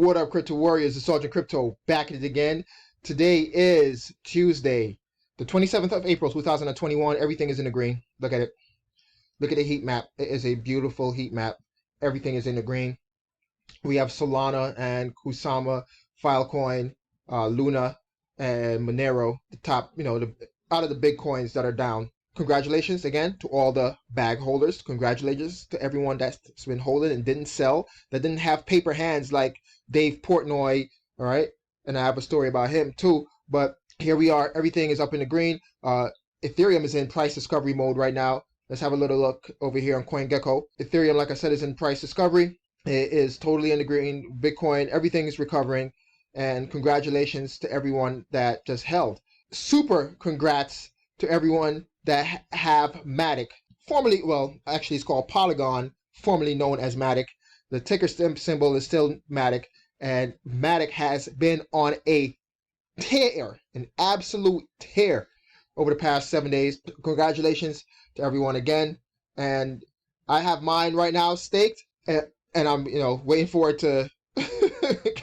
What up, Crypto Warriors? It's Sergeant Crypto back at it again. Today is Tuesday, the 27th of April, 2021. Everything is in the green. Look at it. Look at the heat map. It is a beautiful heat map. Everything is in the green. We have Solana and Kusama, Filecoin, Luna, and Monero, the top, out of the big coins that are down. Congratulations again to all the bag holders. Congratulations to everyone that's been holding and didn't sell, that didn't have paper hands like Dave Portnoy, all right? And I have a story about him too. But here we are. Everything is up in the green. Ethereum is in price discovery mode right now. Let's have a little look over here on CoinGecko. Ethereum, like I said, is in price discovery. It is totally in the green. Bitcoin, everything is recovering. And congratulations to everyone that just held. Super congrats to everyone that have MATIC, formerly, well, actually it's called Polygon, formerly known as MATIC. The ticker symbol is still MATIC, and MATIC has been on a tear, an absolute tear over the past 7 days. Congratulations to everyone again. And I have mine right now staked, and I'm, waiting for it to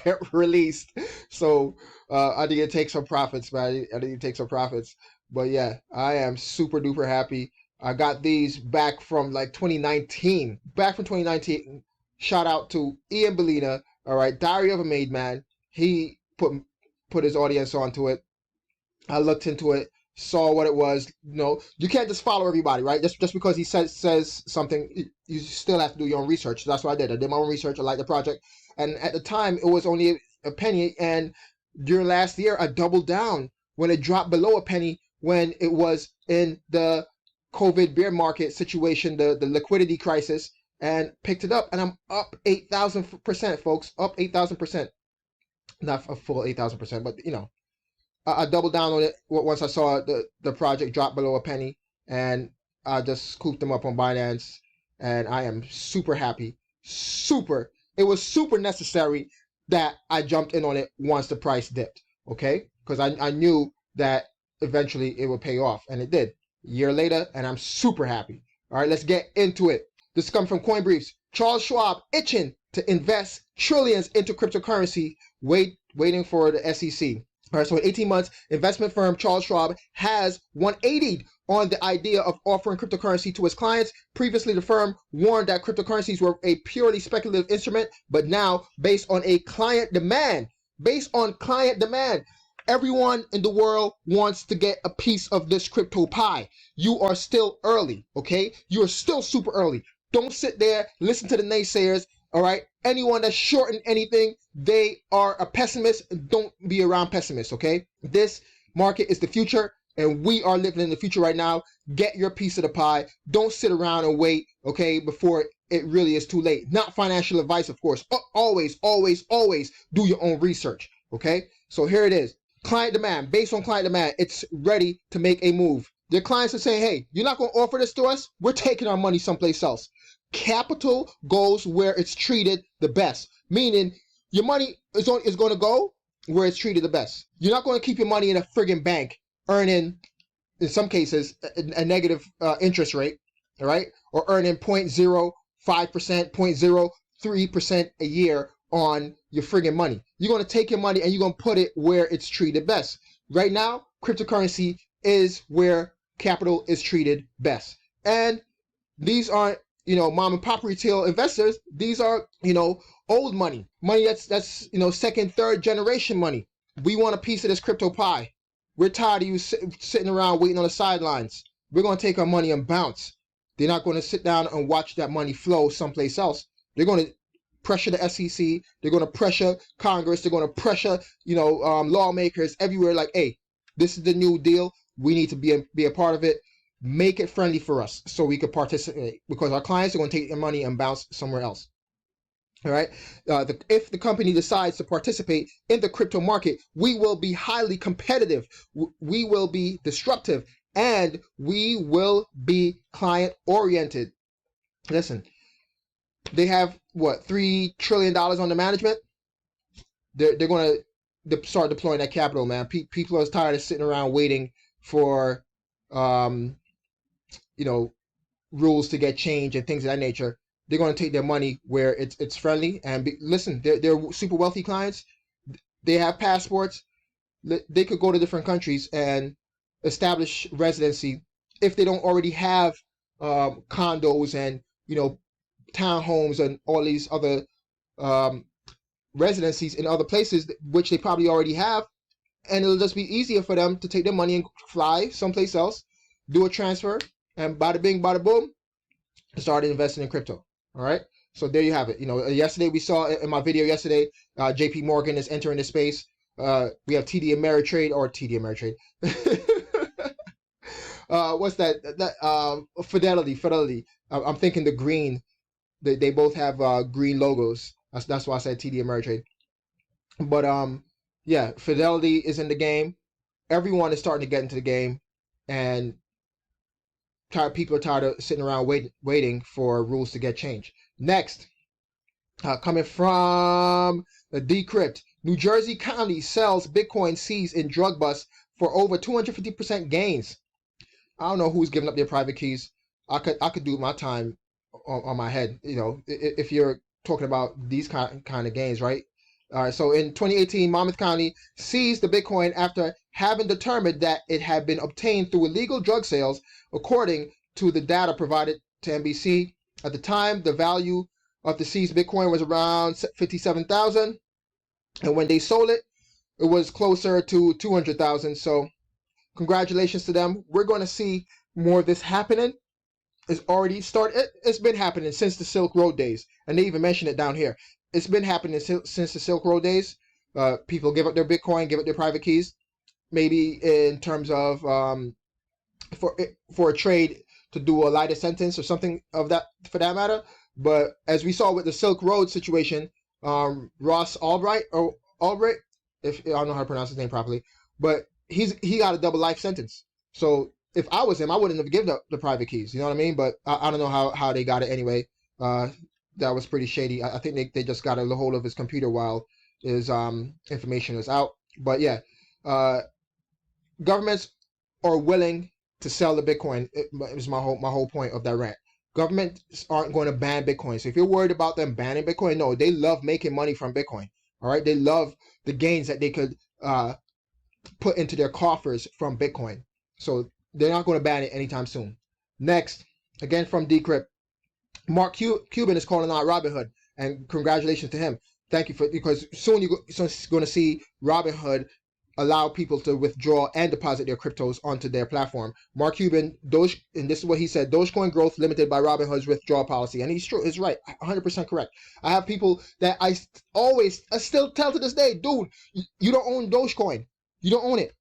get released. So I need to take some profits, man. I need to take some profits. But yeah, I am super duper happy. I got these back from like 2019. Back from 2019. Shout out to Ian Balina. All right, Diary of a Made Man. He put his audience onto it. I looked into it, saw what it was. You can't just follow everybody, right? Just because he says something, you still have to do your own research. So that's what I did. I did my own research. I liked the project. And at the time, it was only a penny. And during last year, I doubled down when it dropped below a penny, when it was in the COVID bear market situation, the liquidity crisis, and picked it up. And I'm up 8,000%, folks. Up 8,000%. Not a full 8,000%, but, I doubled down on it once I saw the project drop below a penny. And I just scooped them up on Binance. And I am super happy. Super. It was super necessary that I jumped in on it once the price dipped. Okay? Because I knew that eventually it would pay off, and it did. A year later, and I'm super happy. All right, let's get into it. This comes from Coinbriefs. Charles Schwab itching to invest trillions into cryptocurrency, waiting for the SEC. All right, so in 18 months, investment firm Charles Schwab has 180'd on the idea of offering cryptocurrency to its clients. Previously, the firm warned that cryptocurrencies were a purely speculative instrument, but now, based on client demand, everyone in the world wants to get a piece of this crypto pie. You are still early, okay? You are still super early. Don't sit there, listen to the naysayers, all right? Anyone that's shorting anything, they are a pessimist. Don't be around pessimists, okay? This market is the future, and we are living in the future right now. Get your piece of the pie. Don't sit around and wait, okay, before it really is too late. Not financial advice, of course. Always, always, always do your own research, okay? So here it is. Client demand. Based on client demand, it's ready to make a move. Their clients are saying, hey, you're not going to offer this to us? We're taking our money someplace else. Capital goes where it's treated the best. Meaning, your money is going to go where it's treated the best. You're not going to keep your money in a friggin' bank earning, in some cases, a negative interest rate, all right? Or earning 0.05%, 0.03% a year on your friggin' money. You're going to take your money and you're going to put it where it's treated best. Right now, cryptocurrency is where capital is treated best. And these aren't, mom and pop retail investors. These are, old money. Money that's second, third generation money. We want a piece of this crypto pie. We're tired of you sitting around waiting on the sidelines. We're going to take our money and bounce. They're not going to sit down and watch that money flow someplace else. They're going to pressure the SEC. They're going to pressure Congress. They're going to pressure, lawmakers everywhere. Like, hey, this is the new deal. We need to be a part of it. Make it friendly for us so we can participate, because our clients are going to take their money and bounce somewhere else. All right. If the company decides to participate in the crypto market, we will be highly competitive. We will be disruptive, and we will be client oriented. Listen, they have what, $3 trillion under management. They're going to start deploying that capital, man. People are tired of sitting around waiting for rules to get changed and things of that nature. they're going to take their money where it's friendly. And listen, they're super wealthy clients. They have passports. They could go to different countries and establish residency if they don't already have condos and townhomes and all these other residencies in other places, which they probably already have. And it'll just be easier for them to take their money and fly someplace else, do a transfer, and bada bing, bada boom, start investing in crypto. All right. So there you have it. Yesterday we saw in my video yesterday, JP Morgan is entering the space. We have TD Ameritrade. What's that? Fidelity. I'm thinking the green. They both have green logos. That's why I said TD Ameritrade. But yeah, Fidelity is in the game. Everyone is starting to get into the game, and people are tired of sitting around waiting for rules to get changed. Next, coming from the Decrypt, New Jersey County sells Bitcoin seized in drug bust for over 250% gains. I don't know who's giving up their private keys. I could do my time on my head. If you're talking about these kind of gains, right? All right. So in 2018, Monmouth County seized the Bitcoin after having determined that it had been obtained through illegal drug sales, according to the data provided to NBC. At the time, the value of the seized Bitcoin was around $57,000, and when they sold it, it was closer to $200,000. So congratulations to them. We're going to see more of this happening. It's already started. It's been happening since the Silk Road days, and they even mention it down here. It's been happening since the Silk Road days. People give up their Bitcoin, give up their private keys, maybe in terms of for a trade to do a lighter sentence or something of that for that matter. But as we saw with the Silk Road situation, Ross Albright, if I don't know how to pronounce his name properly, but he got a double life sentence. So if I was him, I wouldn't have given up the private keys. You know what I mean? But I don't know how they got it anyway. That was pretty shady. I think they just got a hold of his computer while his information was out. But yeah, governments are willing to sell the Bitcoin. It was my whole point of that rant. Governments aren't going to ban Bitcoin. So if you're worried about them banning Bitcoin, no, they love making money from Bitcoin. All right, they love the gains that they could put into their coffers from Bitcoin. So they're not going to ban it anytime soon. Next, again from Decrypt, Mark Cuban is calling out Robinhood, and congratulations to him. Thank you because soon you're going to see Robinhood allow people to withdraw and deposit their cryptos onto their platform. Mark Cuban, and this is what he said: Dogecoin growth limited by Robinhood's withdrawal policy. And he's true, he's right, 100% correct. I have people that I still tell to this day, dude, you don't own Dogecoin. You don't own it.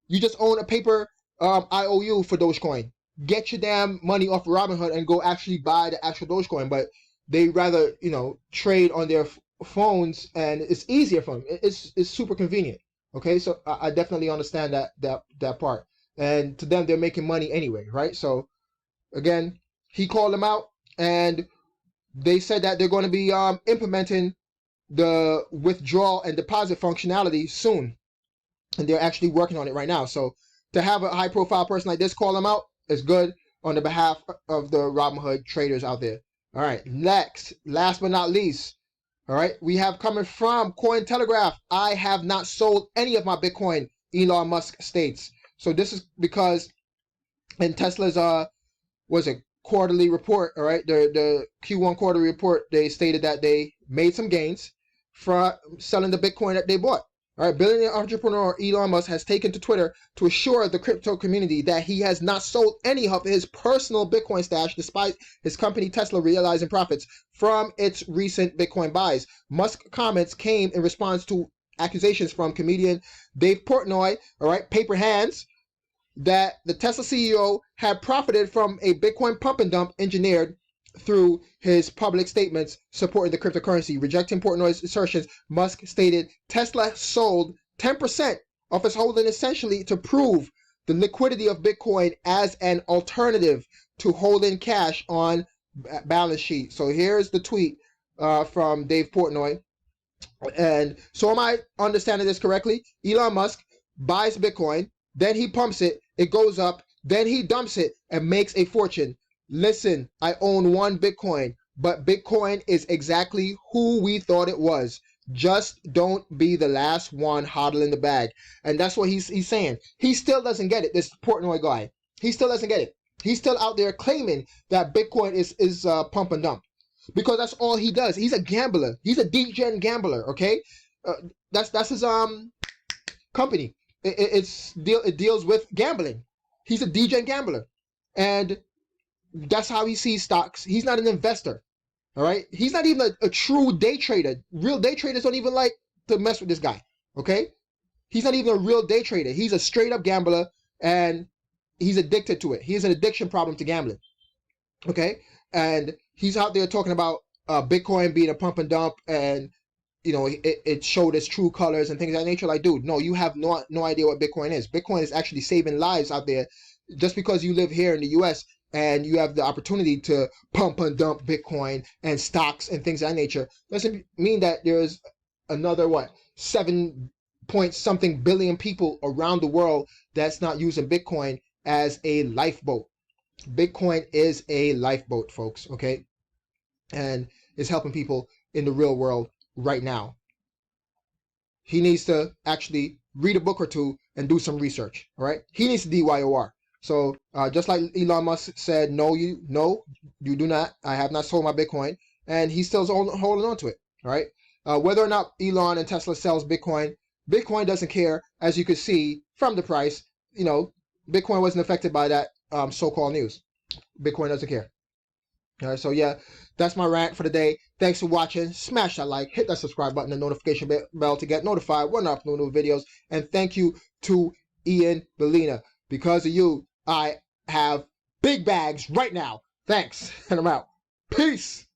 You just own a paper IOU for Dogecoin. Get your damn money off Robinhood and go actually buy the actual Dogecoin. But they rather, trade on their phones, and it's easier for them. It's super convenient. Okay, so I definitely understand that part. And to them, they're making money anyway, right? So again, he called them out, and they said that they're going to be implementing the withdrawal and deposit functionality soon, and they're actually working on it right now. So to have a high-profile person like this call them out is good on the behalf of the Robinhood traders out there. All right, next, last but not least, all right, we have coming from Cointelegraph, I have not sold any of my Bitcoin, Elon Musk states. So this is because in Tesla's quarterly report, all right, the Q1 quarterly report, they stated that they made some gains from selling the Bitcoin that they bought. All right, billionaire entrepreneur Elon Musk has taken to Twitter to assure the crypto community that he has not sold any of his personal Bitcoin stash, despite his company Tesla realizing profits from its recent Bitcoin buys. Musk's comments came in response to accusations from comedian Dave Portnoy, all right, paper hands, that the Tesla CEO had profited from a Bitcoin pump and dump engineered through his public statements supporting the cryptocurrency. Rejecting Portnoy's assertions, Musk stated Tesla sold 10% of its holding essentially to prove the liquidity of Bitcoin as an alternative to holding cash on balance sheet. So here's the tweet from Dave Portnoy. And so am I understanding this correctly? Elon Musk buys Bitcoin, then he pumps it, it goes up, then he dumps it and makes a fortune. Listen, I own one Bitcoin. but Bitcoin is exactly who we thought it was. Just don't be the last one hodling the bag. And that's what he's saying. He still doesn't get it, this Portnoy guy. He still doesn't get it. He's still out there claiming that Bitcoin is pump and dump, because that's all he does. He's a gambler. He's a degen gambler, okay? That's his company. It deals with gambling. He's a degen gambler. And that's how he sees stocks. He's not an investor. All right, he's not even a true day trader. Real day traders don't even like to mess with this guy. Okay, he's not even a real day trader. He's a straight up gambler, and he's addicted to it. He has an addiction problem to gambling. Okay, and he's out there talking about Bitcoin being a pump and dump, and you know it showed its true colors and things of that nature. Like, dude, no, you have no idea what Bitcoin is. Bitcoin is actually saving lives out there. Just because you live here in the U.S. and you have the opportunity to pump and dump Bitcoin and stocks and things of that nature, doesn't mean that there's another, 7 point something billion people around the world that's not using Bitcoin as a lifeboat. Bitcoin is a lifeboat, folks, okay? And it's helping people in the real world right now. He needs to actually read a book or two and do some research, all right? He needs to DYOR. So just like Elon Musk said, no, you do not. I have not sold my Bitcoin, and he's still holding on to it. All right. Whether or not Elon and Tesla sells Bitcoin, Bitcoin doesn't care. As you can see from the price, you know, Bitcoin wasn't affected by that so-called news. Bitcoin doesn't care. All right. So yeah, that's my rant for the day. Thanks for watching. Smash that like, hit that subscribe button, and notification bell to get notified when I upload new videos. And thank you to Ian Balina. Because of you, I have big bags right now. Thanks, and I'm out. Peace.